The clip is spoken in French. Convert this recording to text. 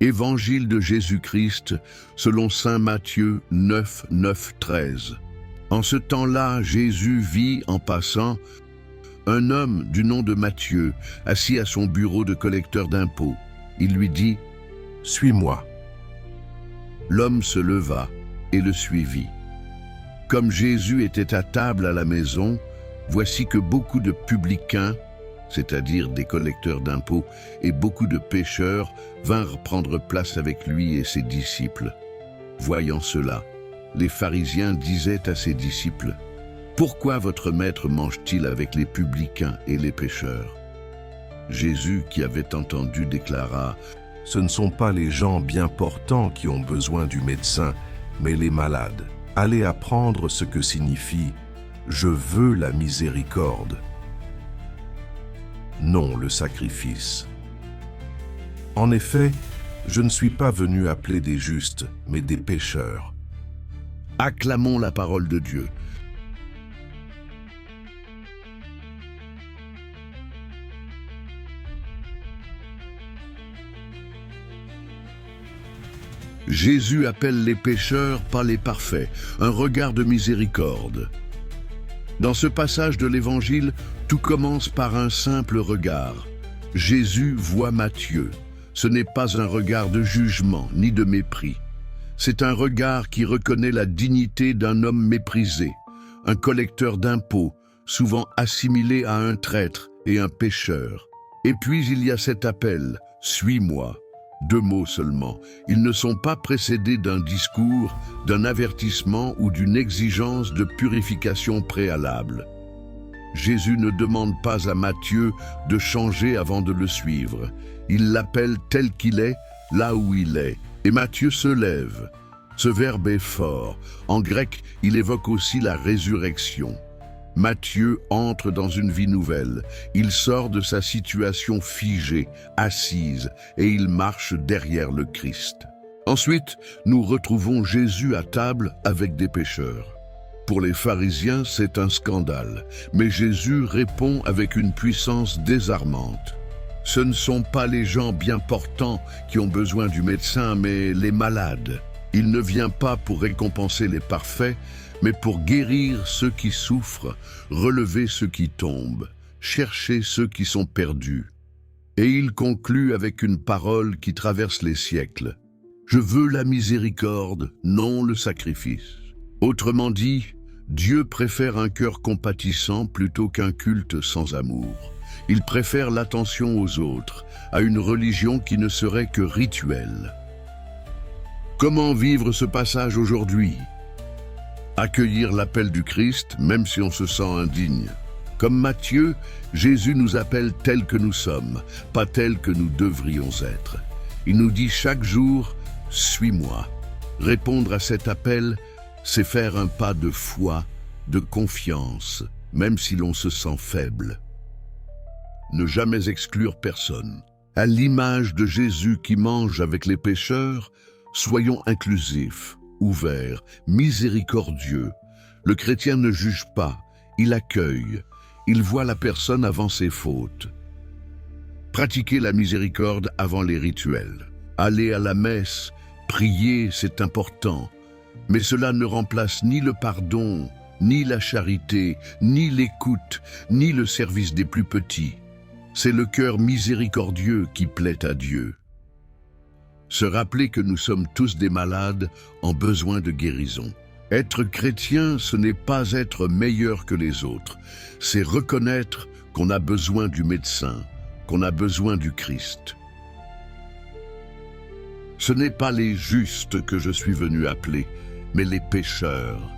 Évangile de Jésus-Christ selon saint Matthieu 9, 9, 13. En ce temps-là, Jésus vit en passant un homme du nom de Matthieu, assis à son bureau de collecteur d'impôts. Il lui dit « Suis-moi ». L'homme se leva et le suivit. Comme Jésus était à table à la maison, voici que beaucoup de publicains, c'est-à-dire des collecteurs d'impôts, et beaucoup de pécheurs vinrent prendre place avec lui et ses disciples. Voyant cela, les pharisiens disaient à ses disciples, « Pourquoi votre maître mange-t-il avec les publicains et les pécheurs ?» Jésus, qui avait entendu, déclara, « Ce ne sont pas les gens bien portants qui ont besoin du médecin, mais les malades. Allez apprendre ce que signifie « Je veux la miséricorde ». Non le sacrifice. En effet, je ne suis pas venu appeler des justes, mais des pécheurs. Acclamons la parole de Dieu. Jésus appelle les pécheurs, pas les parfaits, un regard de miséricorde. Dans ce passage de l'Évangile, tout commence par un simple regard. Jésus voit Matthieu. Ce n'est pas un regard de jugement ni de mépris. C'est un regard qui reconnaît la dignité d'un homme méprisé, un collecteur d'impôts, souvent assimilé à un traître et un pécheur. Et puis il y a cet appel, « Suis-moi ». 2 mots seulement. Ils ne sont pas précédés d'un discours, d'un avertissement ou d'une exigence de purification préalable. Jésus ne demande pas à Matthieu de changer avant de le suivre. Il l'appelle tel qu'il est, là où il est. Et Matthieu se lève. Ce verbe est fort. En grec, il évoque aussi la résurrection. Matthieu entre dans une vie nouvelle. Il sort de sa situation figée, assise, et il marche derrière le Christ. Ensuite, nous retrouvons Jésus à table avec des pécheurs. Pour les pharisiens, c'est un scandale, mais Jésus répond avec une puissance désarmante. Ce ne sont pas les gens bien portants qui ont besoin du médecin, mais les malades. Il ne vient pas pour récompenser les parfaits, mais pour guérir ceux qui souffrent, relever ceux qui tombent, chercher ceux qui sont perdus. Et il conclut avec une parole qui traverse les siècles. « Je veux la miséricorde, non le sacrifice ». Autrement dit, Dieu préfère un cœur compatissant plutôt qu'un culte sans amour. Il préfère l'attention aux autres, à une religion qui ne serait que rituelle. Comment vivre ce passage aujourd'hui ? Accueillir l'appel du Christ, même si on se sent indigne. Comme Matthieu, Jésus nous appelle tels que nous sommes, pas tels que nous devrions être. Il nous dit chaque jour, « Suis-moi ». Répondre à cet appel, c'est faire un pas de foi, de confiance, même si l'on se sent faible. Ne jamais exclure personne. À l'image de Jésus qui mange avec les pécheurs, soyons inclusifs, ouverts, miséricordieux. Le chrétien ne juge pas, il accueille, il voit la personne avant ses fautes. Pratiquez la miséricorde avant les rituels. Aller à la messe, prier, c'est important, mais cela ne remplace ni le pardon, ni la charité, ni l'écoute, ni le service des plus petits. C'est le cœur miséricordieux qui plaît à Dieu. Se rappeler que nous sommes tous des malades en besoin de guérison. Être chrétien, ce n'est pas être meilleur que les autres, c'est reconnaître qu'on a besoin du médecin, qu'on a besoin du Christ. Ce n'est pas les justes que je suis venu appeler, mais les pécheurs.